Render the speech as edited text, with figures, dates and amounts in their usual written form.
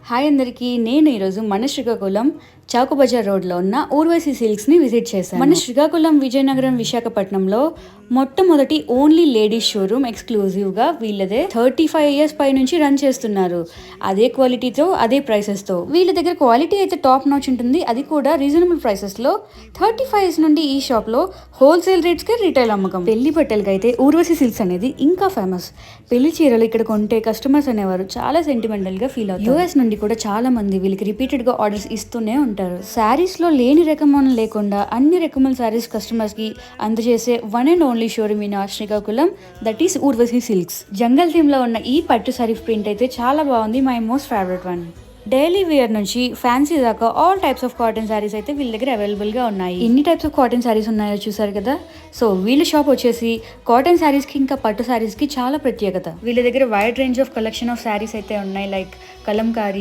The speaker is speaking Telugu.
హాయ్ అందరికీ, నేను ఈరోజు మన శ్రీకాకుళం చౌక బజార్ రోడ్లో ఉన్న ఊర్వశి సిల్క్స్ని విజిట్ చేశాను. మన శ్రీకాకుళం విజయనగరం విశాఖపట్నంలో మొట్టమొదటి ఓన్లీ లేడీస్ షోరూమ్ ఎక్స్క్లూజివ్గా వీళ్ళదే 35 years పై నుంచి రన్ చేస్తున్నారు. అదే క్వాలిటీతో అదే ప్రైసెస్తో వీళ్ళ దగ్గర క్వాలిటీ అయితే టాప్ నాచ్ ఉంటుంది. అది కూడా రీజనబుల్ ప్రైసెస్లో 35 years నుండి ఈ షాప్లో హోల్సేల్ రేట్స్కే రీటైల్ అమ్మకం. పెళ్లి బట్టలకి అయితే ఊర్వశి సిల్క్స్ అనేది ఇంకా ఫేమస్. పెళ్లి చీరలు ఇక్కడ కొంటే కస్టమర్స్ అనేవారు చాలా సెంటిమెంటల్గా ఫీల్ అవుతారు. యూఎస్ నుండి కూడా చాలా మంది వీళ్ళకి రిపీటెడ్గా ఆర్డర్స్ ఇస్తూనే ఉంటారు. శారీస్లో లేని రకమనం లేకుండా అన్ని రకముల శారీస్ కస్టమర్స్కి అందజేసే one and only showroom in Srikakulam, that is Urvashi silks. Jungle theme లో ఉన్న ఈ పట్టు సారీ ప్రింట్ అయితే చాలా బాగుంది. My most favourite one. Daily wear నుంచి ఫ్యాన్సీ దాకా all types of cotton saris అయితే వీళ్ళ దగ్గర అవైలబుల్గా ఉన్నాయి. ఎన్ని టైప్స్ ఆఫ్ కాటన్ శారీస్ ఉన్నాయో చూసారు కదా. సో వీళ్ళ షాప్ వచ్చేసి కాటన్ శారీస్కి ఇంకా పట్టు శారీస్కి చాలా ప్రత్యేకత. వీళ్ళ దగ్గర wide range of collection of saris అయితే ఉన్నాయి, లైక్ కలంకారీ,